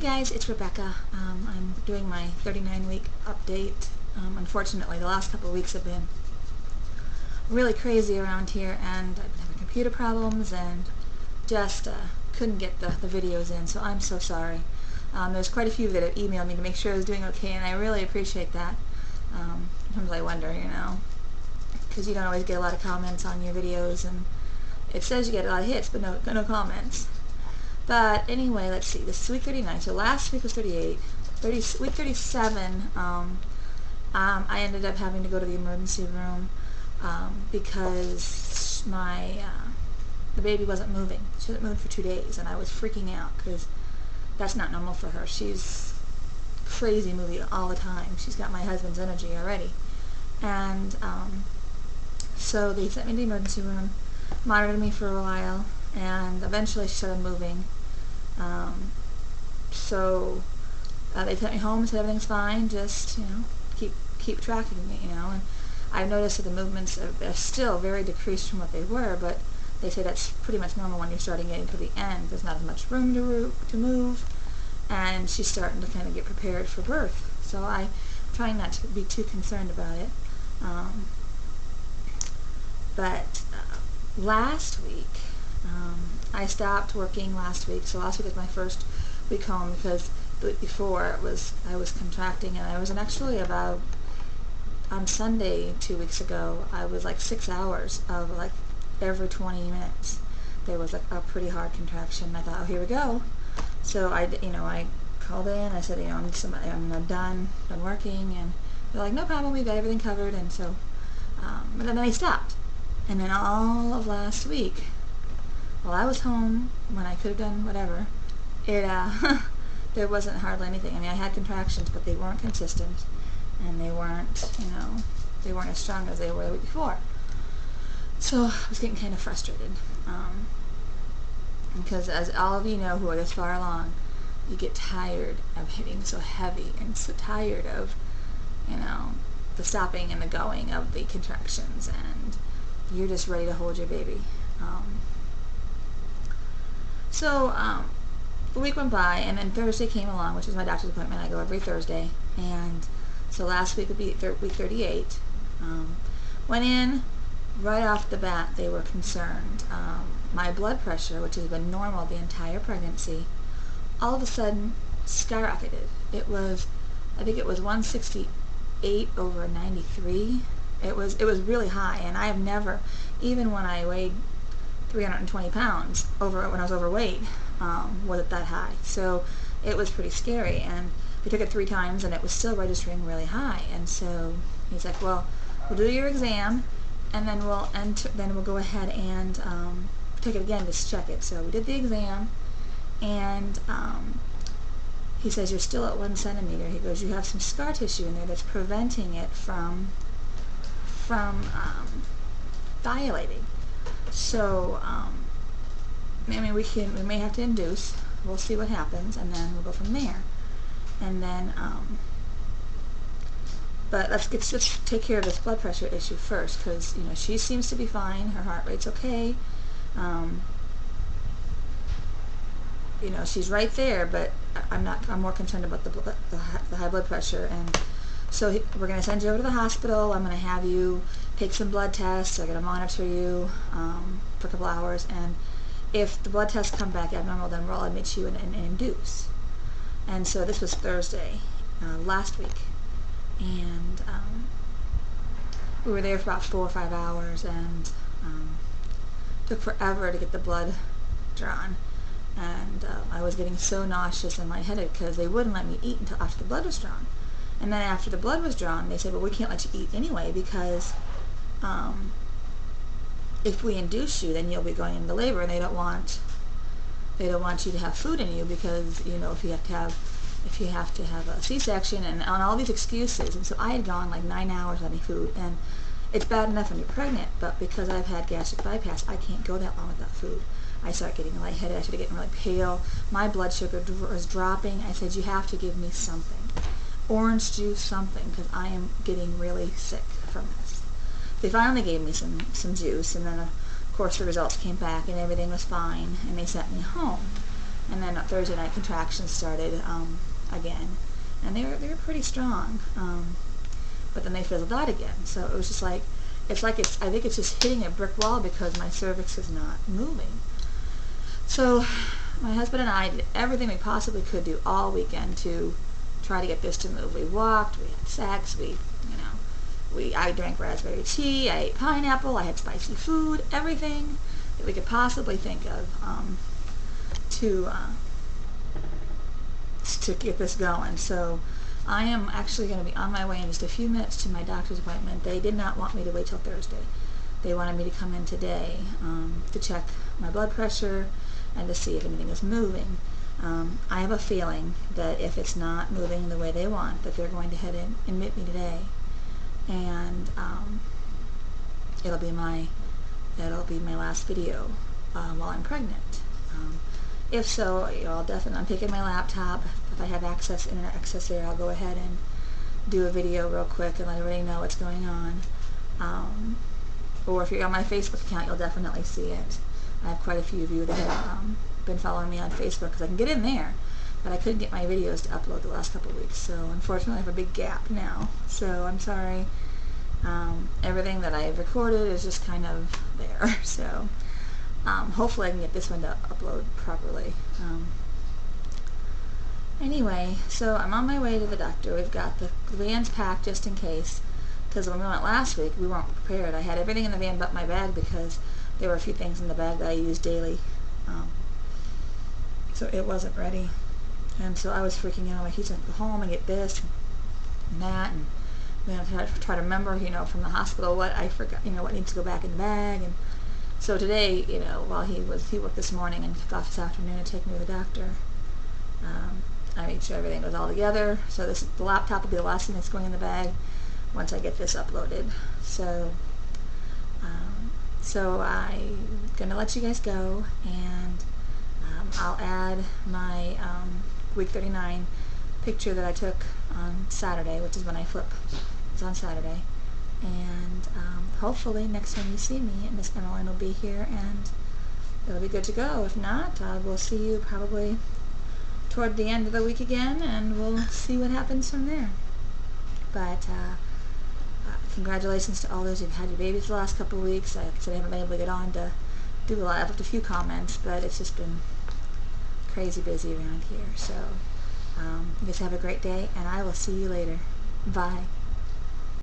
Hey guys, it's Rebecca. I'm doing my 39-week update. Unfortunately, the last couple of weeks have been really crazy around here, and I've been having computer problems and just couldn't get the videos in, so I'm so sorry. There's quite a few that have emailed me to make sure I was doing okay, and I really appreciate that. Sometimes I wonder, because you don't always get a lot of comments on your videos, and it says you get a lot of hits, but no comments. But anyway, let's see, this is week 39, so last week was 38. Week 37, I ended up having to go to the emergency room because the baby wasn't moving. She hadn't moved for 2 days, and I was freaking out because that's not normal for her. She's crazy moving all the time. She's got my husband's energy already. And so they sent me to the emergency room, monitored me for a while, and eventually she started moving. So they sent me home and said everything's fine, just keep tracking me, and I've noticed that the movements are still very decreased from what they were, but they say that's pretty much normal when you're starting getting to the end. There's not as much room to move, and she's starting to kind of get prepared for birth. So I'm trying not to be too concerned about it. But last week, I stopped working last week, so last week was my first week home because the week before I was contracting, and I was actually about, on Sunday 2 weeks ago, I was like 6 hours of like every 20 minutes. There was like a pretty hard contraction. I thought, oh, here we go. So I called in, I said, I'm done working, and they're like, no problem, we've got everything covered, and so, but then they stopped. And then all of last week, while I was home, when I could have done whatever, there wasn't hardly anything. I mean, I had contractions, but they weren't consistent, and they weren't as strong as they were the week before. So I was getting kind of frustrated, because as all of you know who are this far along, you get tired of hitting so heavy and so tired of, the stopping and the going of the contractions, and you're just ready to hold your baby. So the week went by, and then Thursday came along, which is my doctor's appointment. I go every Thursday, and so last week would be week 38. Went in, right off the bat they were concerned. My blood pressure, which has been normal the entire pregnancy, all of a sudden skyrocketed. I think it was 168 over 93. It was really high, and I have never, even when I weighed 320 pounds when I was overweight, was it that high. So it was pretty scary, and we took it 3 times, and it was still registering really high. And so he's like, well, we'll do your exam, and then we'll go ahead and take it again, just check it. So we did the exam, and he says, you're still at 1 centimeter. He goes, you have some scar tissue in there that's preventing it from dilating. So, we may have to induce. We'll see what happens, and then we'll go from there. And then, but let's just take care of this blood pressure issue first, because she seems to be fine. Her heart rate's okay. She's right there, but I'm more concerned about the high blood pressure. And so we're going to send you over to the hospital. I'm going to have you take some blood tests. I'm going to monitor you for a couple hours, and if the blood tests come back abnormal, then we'll admit you and induce. And so this was Thursday last week, and we were there for about 4 or 5 hours, and took forever to get the blood drawn. And I was getting so nauseous and lightheaded because they wouldn't let me eat until after the blood was drawn. And then after the blood was drawn, they said, well, we can't let you eat anyway, because if we induce you, then you'll be going into labor, and they don't want you to have food in you, because if you have to have a C-section, and on all these excuses. And so I had gone like 9 hours without any food, and it's bad enough when you're pregnant, but because I've had gastric bypass, I can't go that long without food. I start getting lightheaded. I started getting really pale. My blood sugar was dropping. I said, you have to give me something. Orange juice, something, because I am getting really sick from this. They finally gave me some juice, and then of course the results came back and everything was fine, and they sent me home. And then Thursday night contractions started again, and they were pretty strong. But then they fizzled out again. So it was just like I think it's just hitting a brick wall because my cervix is not moving. So my husband and I did everything we possibly could do all weekend to try to get this to move. We walked, we had sex, I drank raspberry tea, I ate pineapple, I had spicy food, everything that we could possibly think of to get this going. So I am actually going to be on my way in just a few minutes to my doctor's appointment. They did not want me to wait till Thursday. They wanted me to come in today to check my blood pressure and to see if anything is moving. I have a feeling that if it's not moving the way they want, that they're going to head in and admit me today, and it'll be my last video while I'm pregnant. If so, I'm taking my laptop. If I have internet access there, I'll go ahead and do a video real quick and let everybody know what's going on. Or if you're on my Facebook account, you'll definitely see it. I have quite a few of you that have been following me on Facebook because I can get in there, but I couldn't get my videos to upload the last couple of weeks. So unfortunately, I have a big gap now. So I'm sorry. Everything that I've recorded is just kind of there. So hopefully I can get this one to upload properly. Anyway, so I'm on my way to the doctor. We've got the van's packed just in case, because when we went last week, we weren't prepared. I had everything in the van but my bag because there were a few things in the bag that I use daily. So it wasn't ready. And so I was freaking out. Like, he's going to go home and get this and that, and then try to remember, from the hospital what I forgot, what needs to go back in the bag. And so today, while he worked this morning and took off this afternoon to take me to the doctor, I made sure everything was all together. So the laptop will be the last thing that's going in the bag once I get this uploaded. So I'm gonna let you guys go, and I'll add my week 39 picture that I took on Saturday, which is when I flip. It's on Saturday, and hopefully next time you see me, Miss Emmeline will be here, and it'll be good to go. If not, we'll see you probably toward the end of the week again, and we'll see what happens from there. But congratulations to all those who've had your babies the last couple of weeks. Like I said, I haven't been able to get on to do a lot. I've left a few comments, but it's just been crazy busy around here. So you guys have a great day, and I will see you later. Bye.